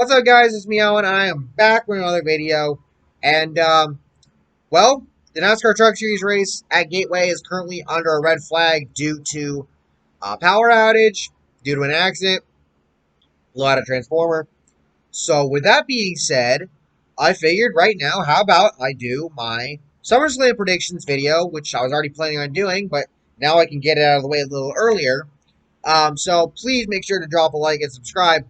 What's up, guys? It's Meow, and I am back with another video. And, well, the NASCAR Truck Series race at Gateway is currently under a red flag due to a power outage, due to an accident, blew out a transformer. So, with that being said, I figured right now, how about I do my SummerSlam predictions video, which I was already planning on doing, but now I can get it out of the way a little earlier. So, please make sure to drop a like and subscribe.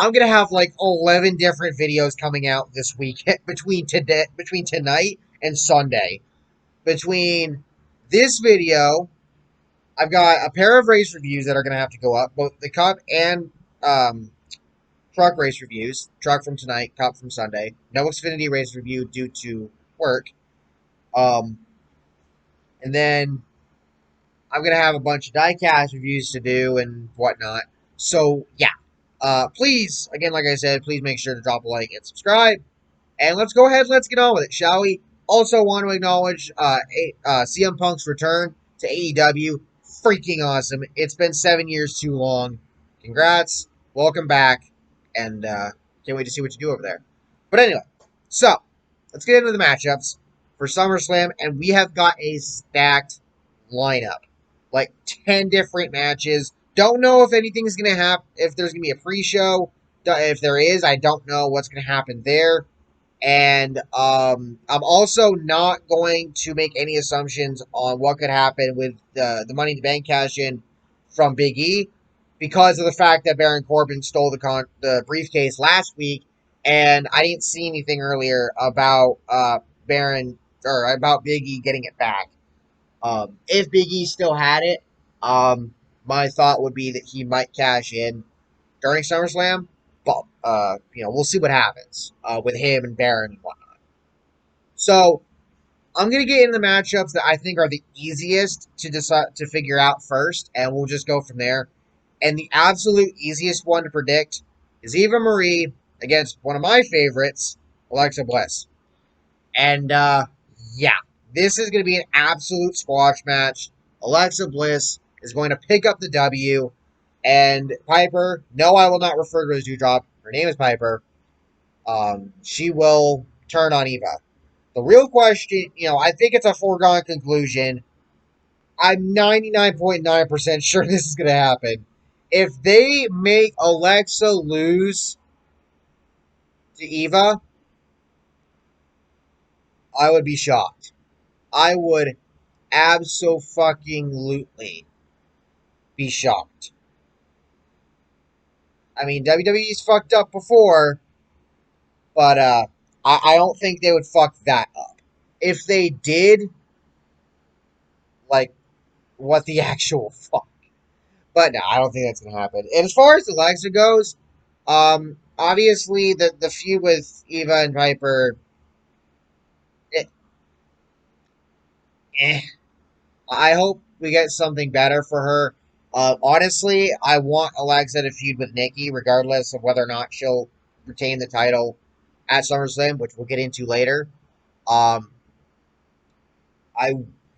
I'm gonna have like 11 different videos coming out this week between tonight and Sunday. Between this video, I've got a pair of race reviews that are gonna have to go up, both the Cup and truck race reviews. Truck from tonight, Cup from Sunday. No Xfinity race review due to work. Um, and then I'm gonna have a bunch of diecast reviews to do and whatnot. So yeah. Please, again, like I said, please make sure to drop a like and subscribe. And let's go ahead and let's get on with it, shall we? Also want to acknowledge CM Punk's return to AEW. Freaking awesome. It's been 7 years too long. Congrats. Welcome back. And can't wait to see what you do over there. But anyway, so let's get into the matchups for SummerSlam. And we have got a stacked lineup. Like 10 different matches. Don't know if anything's going to happen, if there's going to be a pre-show. If there is, I don't know what's going to happen there. And I'm also not going to make any assumptions on what could happen with the Money in the Bank cash-in from Big E because of the fact that Baron Corbin stole the briefcase last week, and I didn't see anything earlier about about Big E getting it back. If Big E still had it, my thought would be that he might cash in during SummerSlam. But, we'll see what happens with him and Baron and whatnot. So, I'm going to get into the matchups that I think are the easiest to decide to figure out first, and we'll just go from there. And the absolute easiest one to predict is Eva Marie against one of my favorites, Alexa Bliss. And, yeah, this is going to be an absolute squash match. Alexa Bliss is going to pick up the W. And Piper, no, I will not refer to her as Dewdrop. Her name is Piper. She will turn on Eva. The real question, I think it's a foregone conclusion. I'm 99.9% sure this is going to happen. If they make Alexa lose to Eva, I would be shocked. I would abso-fucking-lutely be shocked. I mean, WWE's fucked up before, but I don't think they would fuck that up. If they did, like, what the actual fuck? But no, I don't think that's going to happen. And as far as Alexa goes, obviously the feud with Eva and Piper, I hope we get something better for her. Honestly, I want Alexa to feud with Nikki, regardless of whether or not she'll retain the title at SummerSlam, which we'll get into later. Um, I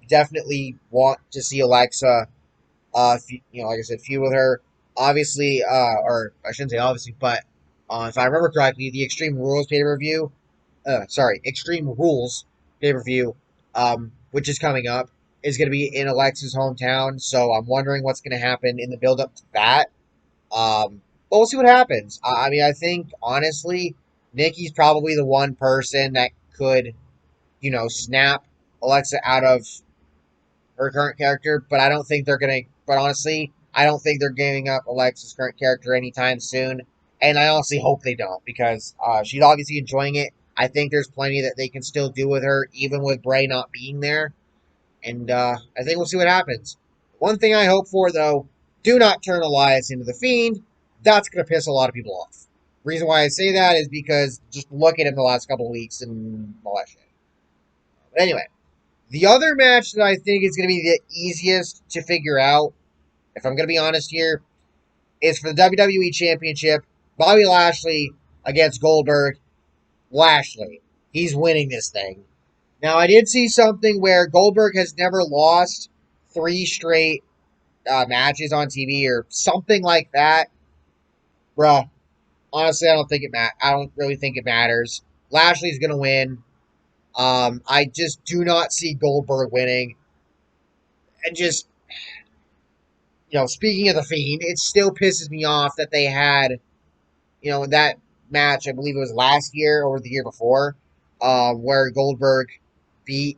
definitely want to see Alexa, like I said, feud with her. Obviously, or I shouldn't say obviously, but if I remember correctly, the Extreme Rules pay-per-view, Extreme Rules pay-per-view, which is coming up, is going to be in Alexa's hometown. So I'm wondering what's going to happen in the build-up to that. But we'll see what happens. I mean, I think, honestly, Nikki's probably the one person that could, snap Alexa out of her current character. But I don't think they're going to, but honestly, I don't think they're giving up Alexa's current character anytime soon. And I honestly hope they don't, because she's obviously enjoying it. I think there's plenty that they can still do with her, even with Bray not being there. And I think we'll see what happens. One thing I hope for, though, do not turn Elias into the Fiend. That's going to piss a lot of people off. Reason why I say that is because just look at him the last couple of weeks and all that shit. But anyway, the other match that I think is going to be the easiest to figure out, if I'm going to be honest here, is for the WWE Championship, Bobby Lashley against Goldberg-Lashley. He's winning this thing. Now, I did see something where Goldberg has never lost 3 straight matches on TV or something like that. Bruh, Honestly, I don't think I don't really think it matters. Lashley's gonna win. I just do not see Goldberg winning. And just, speaking of the Fiend, it still pisses me off that they had, that match, I believe it was last year or the year before, where Goldberg beat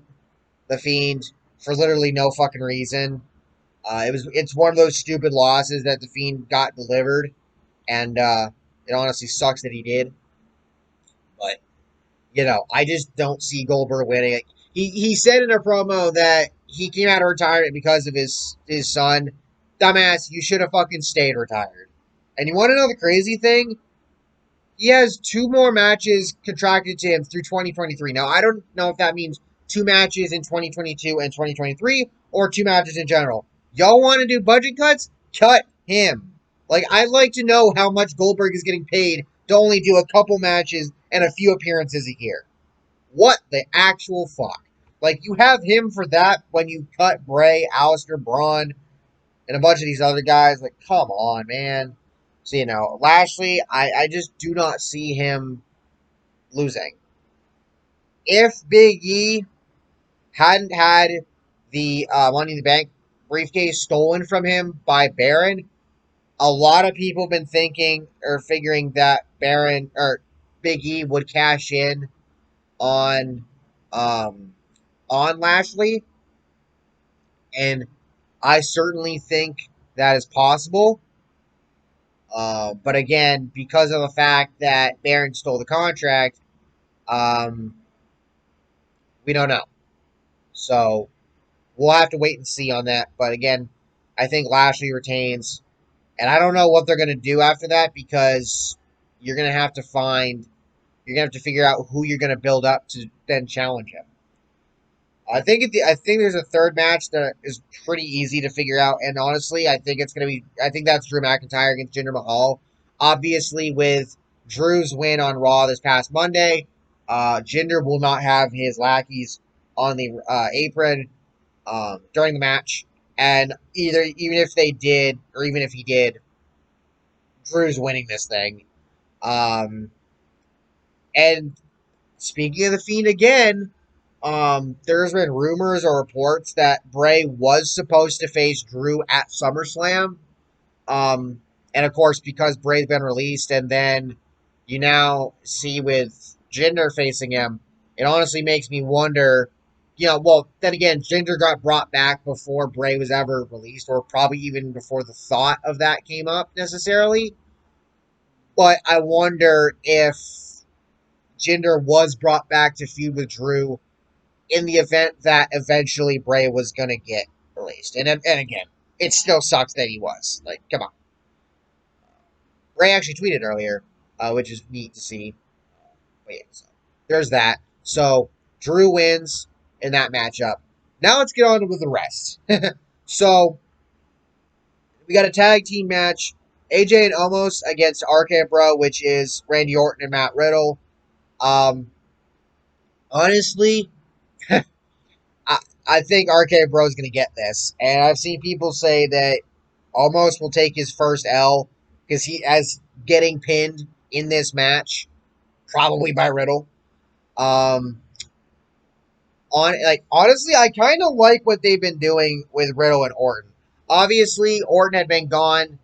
the Fiend for literally no fucking reason. It's one of those stupid losses that the Fiend got delivered, and it honestly sucks that he did. But I just don't see Goldberg winning. He said in a promo that he came out of retirement because of his son. Dumbass, you should have fucking stayed retired. And you want to know the crazy thing? He has 2 more matches contracted to him through 2023. Now, I don't know if that means 2 matches in 2022 and 2023 or 2 matches in general. Y'all want to do budget cuts? Cut him. Like, I'd like to know how much Goldberg is getting paid to only do a couple matches and a few appearances a year. What the actual fuck? Like, you have him for that when you cut Bray, Aleister, Braun, and a bunch of these other guys. Like, come on, man. So, Lashley, I just do not see him losing. If Big E hadn't had the Money in the Bank briefcase stolen from him by Baron, a lot of people have been thinking or figuring that Baron or Big E would cash in on um, on Lashley, and I certainly think that is possible. But again, because of the fact that Baron stole the contract, um, we don't know. So we'll have to wait and see on that. But again, I think Lashley retains. And I don't know what they're going to do after that because you're going to have to you're going to have to figure out who you're going to build up to then challenge him. I think there's a third match that is pretty easy to figure out, and honestly, I think that's Drew McIntyre against Jinder Mahal. Obviously, with Drew's win on Raw this past Monday, Jinder will not have his lackeys on the apron during the match, and even if they did, or even if he did, Drew's winning this thing. Um, and speaking of the Fiend again, there's been rumors or reports that Bray was supposed to face Drew at SummerSlam. And of course, because Bray's been released, and then you now see with Jinder facing him, it honestly makes me wonder. Well, then again, Jinder got brought back before Bray was ever released, or probably even before the thought of that came up necessarily. But I wonder if Jinder was brought back to feud with Drew in the event that eventually Bray was going to get released. And again, it still sucks that he was. Like, come on. Bray actually tweeted earlier, which is neat to see. Wait, so there's that. So, Drew wins in that matchup. Now let's get on with the rest. So, we got a tag team match. AJ and Omos against RKBro, which is Randy Orton and Matt Riddle. Honestly, I think RK-Bro is going to get this. And I've seen people say that Omos will take his first L because he as getting pinned in this match, probably by Riddle. Honestly, I kind of like what they've been doing with Riddle and Orton. Obviously, Orton had been gone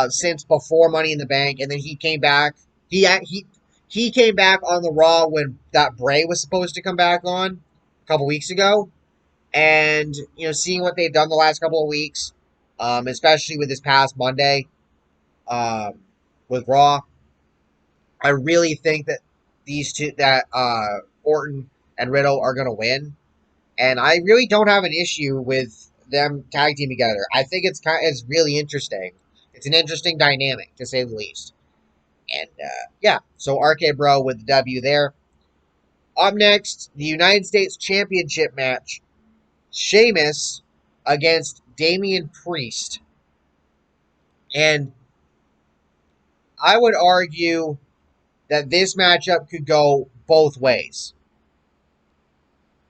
since before Money in the Bank, and then he came back. He came back on the Raw when that Bray was supposed to come back on a couple weeks ago. And, seeing what they've done the last couple of weeks, especially with this past Monday with Raw, I really think that Orton and Riddle are going to win. And I really don't have an issue with them tag team together. I think it's really interesting. It's an interesting dynamic, to say the least. And, yeah, so RK-Bro with the W there. Up next, the United States Championship match. Sheamus against Damian Priest. And I would argue that this matchup could go both ways.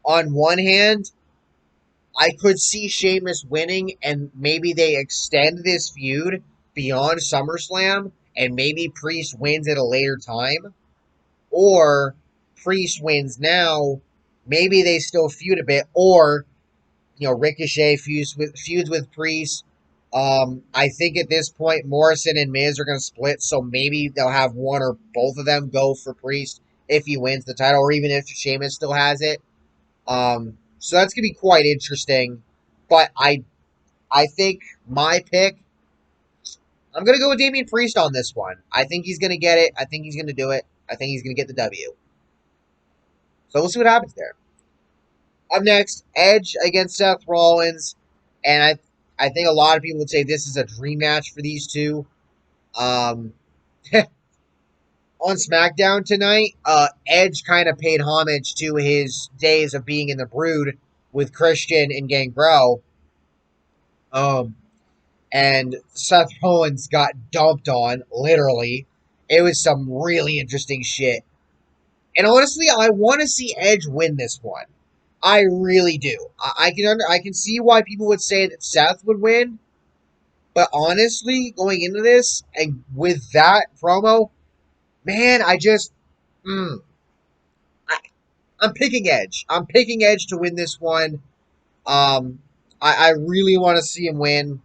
On one hand, I could see Sheamus winning and maybe they extend this feud beyond SummerSlam and maybe Priest wins at a later time, or Priest wins now, maybe they still feud a bit, or Ricochet feuds with Priest. I think at this point Morrison and Miz are going to split, so maybe they'll have one or both of them go for Priest if he wins the title, or even if Sheamus still has it. So that's going to be quite interesting. But I think my pick, I'm going to go with Damian Priest on this one. I think he's going to get it. I think he's going to do it. I think he's going to get the W. So we'll see what happens there. Up next, Edge against Seth Rollins. And I think a lot of people would say this is a dream match for these two. On SmackDown tonight, Edge kind of paid homage to his days of being in the Brood with Christian and Gangrel. And Seth Rollins got dumped on, literally. It was some really interesting shit. And honestly, I want to see Edge win this one. I really do. I can see why people would say that Seth would win. But honestly, going into this, and with that promo, man, I'm picking Edge. I'm picking Edge to win this one. I really want to see him win.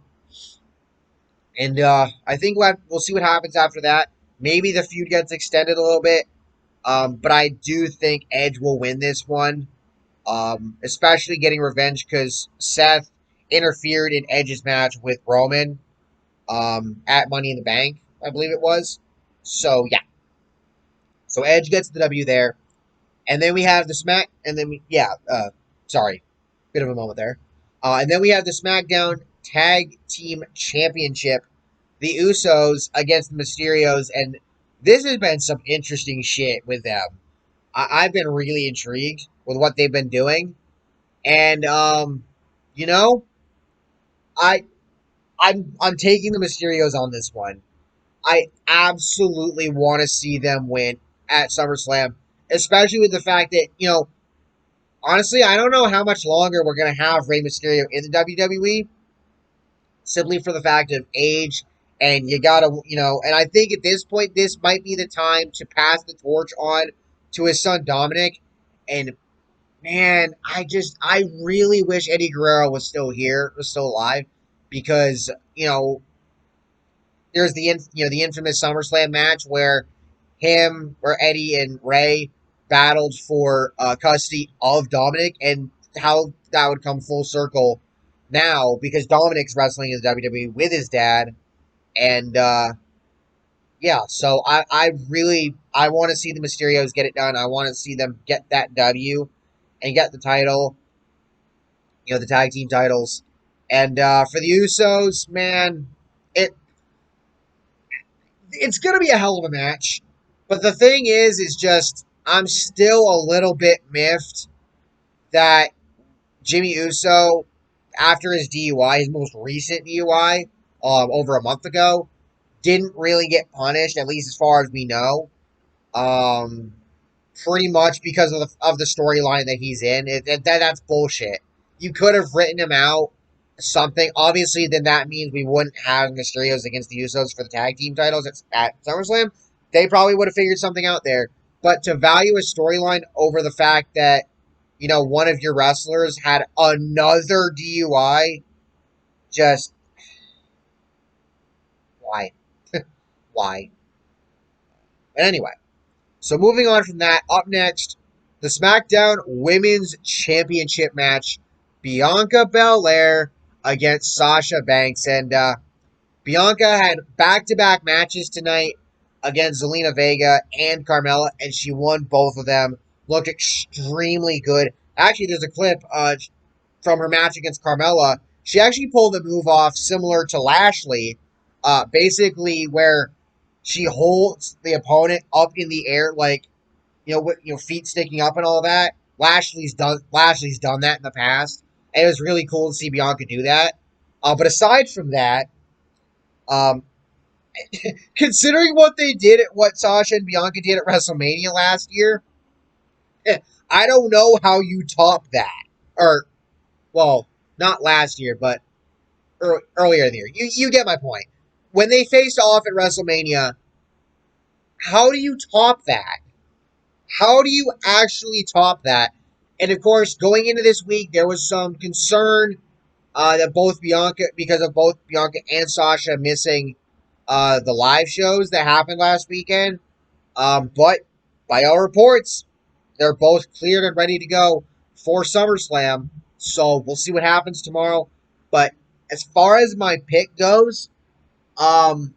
And I think we'll see what happens after that. Maybe the feud gets extended a little bit. But I do think Edge will win this one. Especially getting revenge because Seth interfered in Edge's match with Roman at Money in the Bank, I believe it was. So, yeah. So Edge gets the W there. And then we have the sorry. Bit of a moment there. And then we have the SmackDown Tag Team Championship. The Usos against the Mysterios. And this has been some interesting shit with them. I've been really intrigued with what they've been doing. And, I'm taking the Mysterios on this one. I absolutely want to see them win at SummerSlam, especially with the fact that, honestly, I don't know how much longer we're going to have Rey Mysterio in the WWE, simply for the fact of age, and you gotta, and I think at this point, this might be the time to pass the torch on to his son Dominic, and man, I really wish Eddie Guerrero was still alive, because, there's the infamous SummerSlam match where Eddie and Rey battled for custody of Dominic, and how that would come full circle now because Dominic's wrestling in the WWE with his dad, and so I want to see the Mysterios get it done. I want to see them get that W and get the title, the tag team titles, and for the Usos, man, it's going to be a hell of a match. But the thing is just, I'm still a little bit miffed that Jimmy Uso, after his DUI, his most recent DUI, over a month ago, didn't really get punished, at least as far as we know. Pretty much because of the storyline that he's in. That's bullshit. You could have written him out something. Obviously, then that means we wouldn't have Mysterios against the Usos for the tag team titles at SummerSlam. They probably would have figured something out there. But to value a storyline over the fact that, one of your wrestlers had another DUI, just, why? Why? But anyway, so moving on from that, up next, the SmackDown Women's Championship match, Bianca Belair against Sasha Banks. And Bianca had back-to-back matches tonight against Zelina Vega and Carmella, and she won both of them. Looked extremely good. Actually, there's a clip from her match against Carmella. She actually pulled a move off similar to Lashley, basically where she holds the opponent up in the air, like, with feet sticking up and all that. Lashley's done that in the past, and it was really cool to see Bianca do that. But aside from that, considering what Sasha and Bianca did at WrestleMania last year, I don't know how you top that. Or, well, not last year, but earlier in the year. You get my point. When they faced off at WrestleMania, how do you top that? How do you actually top that? And of course, going into this week, there was some concern that both Bianca, because of both Bianca and Sasha missing the live shows that happened last weekend. But by all reports, they're both cleared and ready to go for SummerSlam. So we'll see what happens tomorrow. But as far as my pick goes, um,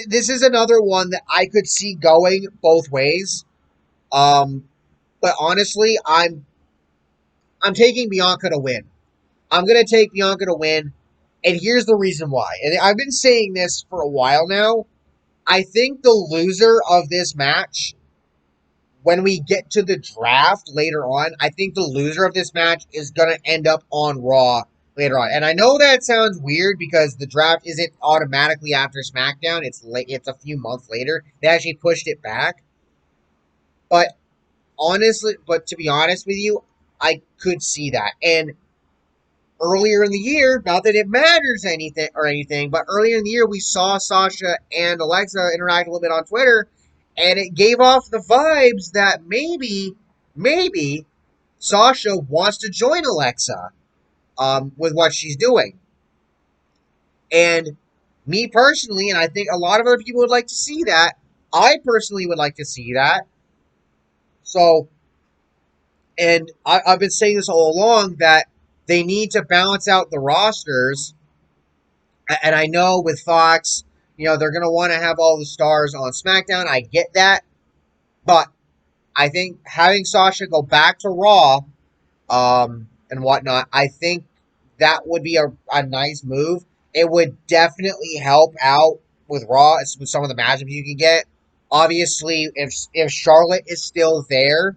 this is another one that I could see going both ways. Um, but honestly, I'm taking Bianca to win. I'm gonna take Bianca to win, and here's the reason why. And I've been saying this for a while now. I think the loser of this match, when we get to the draft later on, I think the loser of this match is gonna end up on Raw later on. And I know that sounds weird because the draft isn't automatically after SmackDown. It's a few months later. They actually pushed it back. But to be honest with you, I could see that. And earlier in the year, not that it matters anything, but earlier in the year we saw Sasha and Alexa interact a little bit on Twitter, and it gave off the vibes that maybe Sasha wants to join Alexa, with what she's doing. And me personally, and I think a lot of other people would like to see that. I personally would like to see that. So, and I've been saying this all along that they need to balance out the rosters. And I know with Fox, they're going to want to have all the stars on SmackDown. I get that. But I think having Sasha go back to Raw, and whatnot, I think that would be a nice move. It would definitely help out with Raw, with some of the matchups you can get. Obviously, if Charlotte is still there,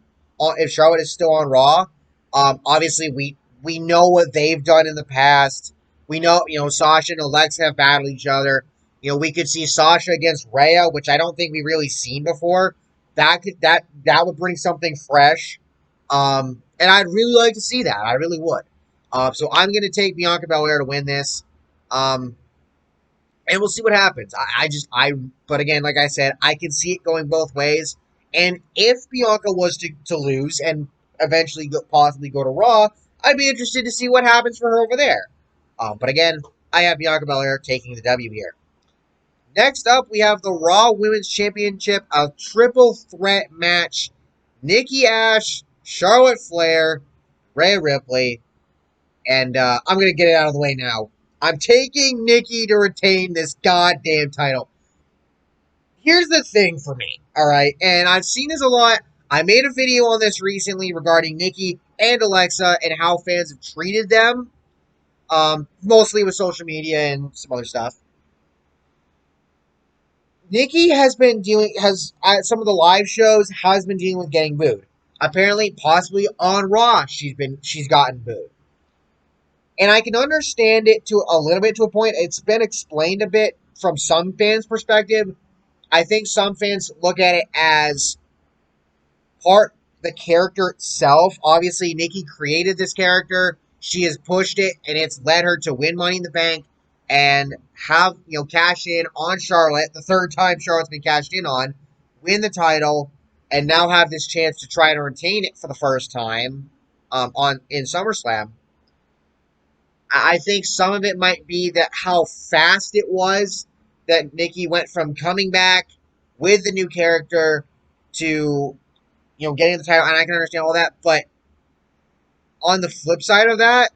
if Charlotte is still on Raw, obviously we know what they've done in the past. We know, Sasha and Alexa have battled each other. We could see Sasha against Rhea, which I don't think we've really seen before. That would bring something fresh. And I'd really like to see that. I really would. So I'm going to take Bianca Belair to win this. And we'll see what happens. But again, like I said, I can see it going both ways. And if Bianca was to lose and eventually possibly go to Raw, I'd be interested to see what happens for her over there. But again, I have Bianca Belair taking the W here. Next up, we have the Raw Women's Championship, a triple threat match. Nikki A.S.H, Charlotte Flair, Rhea Ripley, and I'm going to get it out of the way now. I'm taking Nikki to retain this goddamn title. Here's the thing for me, alright? And I've seen this a lot. I made a video on this recently regarding Nikki and Alexa and how fans have treated them. Mostly with social media and some other stuff. Nikki at some of the live shows, has been dealing with getting booed. Apparently, possibly on Raw, she's gotten booed. And I can understand it to a little bit to a point. It's been explained a bit from some fans' perspective. I think some fans look at it as the character itself. Obviously, Nikki created this character. She has pushed it, and it's led her to win Money in the Bank and have, cash in on Charlotte, the third time Charlotte's been cashed in on, win the title, and now have this chance to try to retain it for the first time in SummerSlam. I think some of it might be that how fast it was that Nikki went from coming back with the new character to, getting the title, and I can understand all that, but on the flip side of that,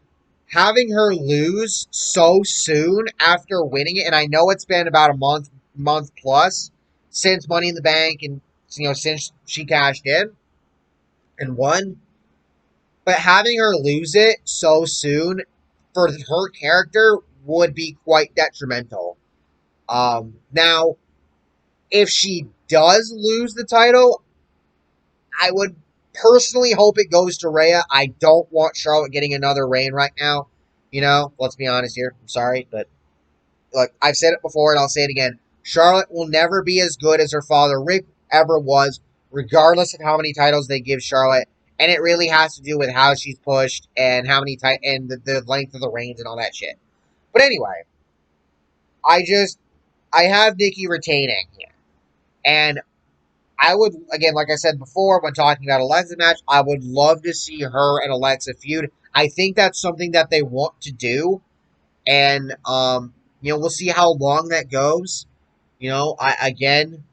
having her lose so soon after winning it, and I know it's been about a month plus since Money in the Bank and, since she cashed in and won, but having her lose it so soon for her character would be quite detrimental. Now, if she does lose the title, I would personally hope it goes to Rhea. I don't want Charlotte getting another reign right now. Let's be honest here. I'm sorry, but look, I've said it before and I'll say it again. Charlotte will never be as good as her father Rick ever was, regardless of how many titles they give Charlotte. And it really has to do with how she's pushed and how many and the length of the reigns and all that shit. But anyway, I have Nikki retaining here. And I would, again, like I said before, when talking about Alexa's match, I would love to see her and Alexa feud. I think that's something that they want to do. And, we'll see how long that goes. Again,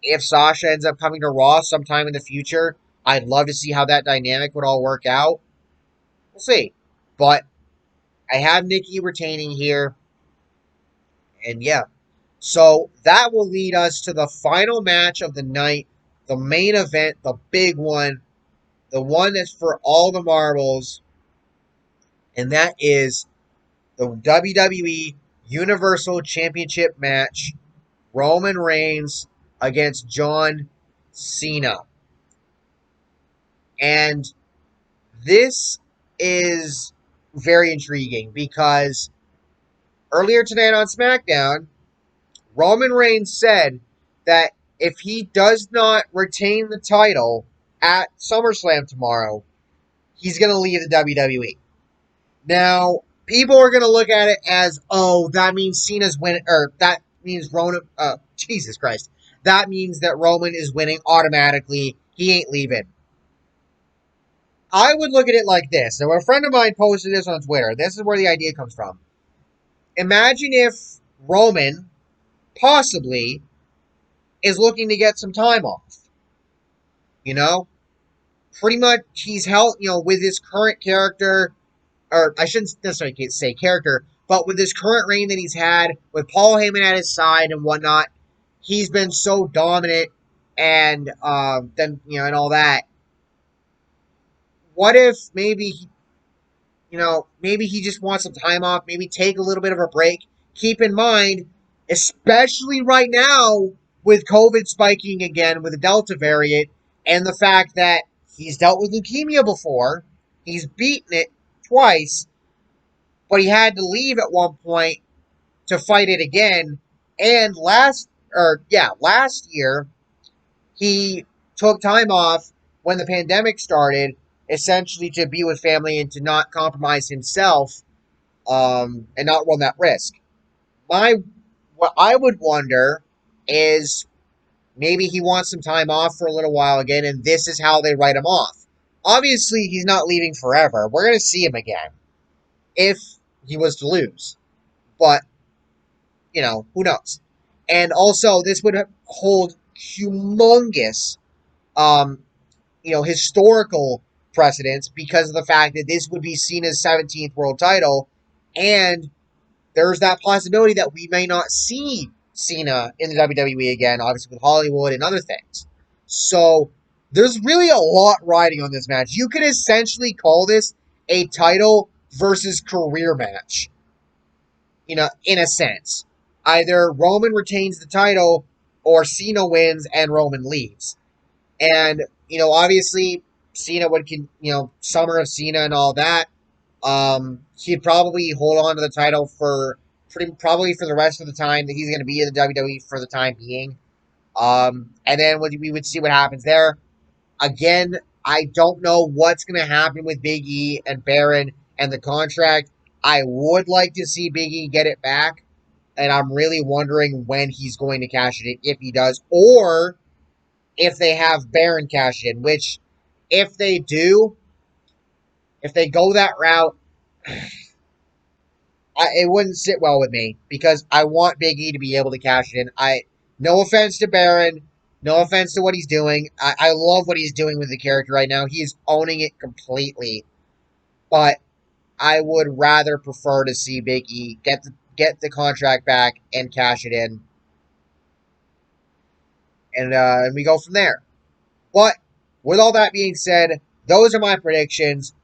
if Sasha ends up coming to Raw sometime in the future, I'd love to see how that dynamic would all work out. We'll see. But I have Nikki retaining here. And yeah. So that will lead us to the final match of the night, the main event, the big one, the one that's for all the marbles. And that is the WWE Universal Championship match, Roman Reigns against John Cena. And this is very intriguing because earlier tonight on SmackDown, Roman Reigns said that if he does not retain the title at SummerSlam tomorrow, he's going to leave the WWE. Now, people are going to look at it as, oh, that means Cena's winning, or that means Roman, Jesus Christ. That means that Roman is winning automatically. He ain't leaving. I would look at it like this. So a friend of mine posted this on Twitter. This is where the idea comes from. Imagine if Roman possibly is looking to get some time off. Pretty much he's held, with his current character, or I shouldn't necessarily say character, but with this current reign that he's had, with Paul Heyman at his side and whatnot, he's been so dominant and and all that. What if maybe maybe he just wants some time off, maybe take a little bit of a break. Keep in mind, especially right now with COVID spiking again with the Delta variant and the fact that he's dealt with leukemia before, he's beaten it twice, but he had to leave at one point to fight it again. And last year, he took time off when the pandemic started, essentially to be with family and to not compromise himself, and not run that risk. What I would wonder is maybe he wants some time off for a little while again, and this is how they write him off. Obviously, he's not leaving forever. We're going to see him again if he was to lose. But, who knows? And also, this would hold humongous, historical precedence because of the fact that this would be Cena's 17th world title, and there's that possibility that we may not see Cena in the WWE again, obviously with Hollywood and other things. So there's really a lot riding on this match. You could essentially call this a title versus career match, in a sense. Either Roman retains the title or Cena wins and Roman leaves. And, obviously Cena would, Summer of Cena and all that. He'd probably hold on to the title for probably for the rest of the time that he's going to be in the WWE for the time being. And then we would see what happens there. Again, I don't know what's going to happen with Big E and Baron and the contract. I would like to see Big E get it back, and I'm really wondering when he's going to cash it in, if he does, or if they have Baron cash in, which, if they do, if they go that route, it wouldn't sit well with me, because I want Big E to be able to cash it in. No offense to Baron, no offense to what he's doing. I love what he's doing with the character right now. He's owning it completely. But I would rather prefer to see Big E get the contract back and cash it in. And we go from there. But with all that being said, those are my predictions.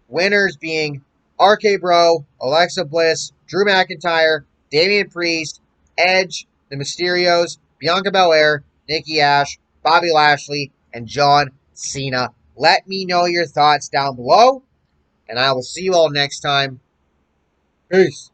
Winners being RK-Bro, Alexa Bliss, Drew McIntyre, Damian Priest, Edge, The Mysterios, Bianca Belair, Nikki A.S.H, Bobby Lashley, and John Cena. Let me know your thoughts down below, and I will see you all next time. Peace.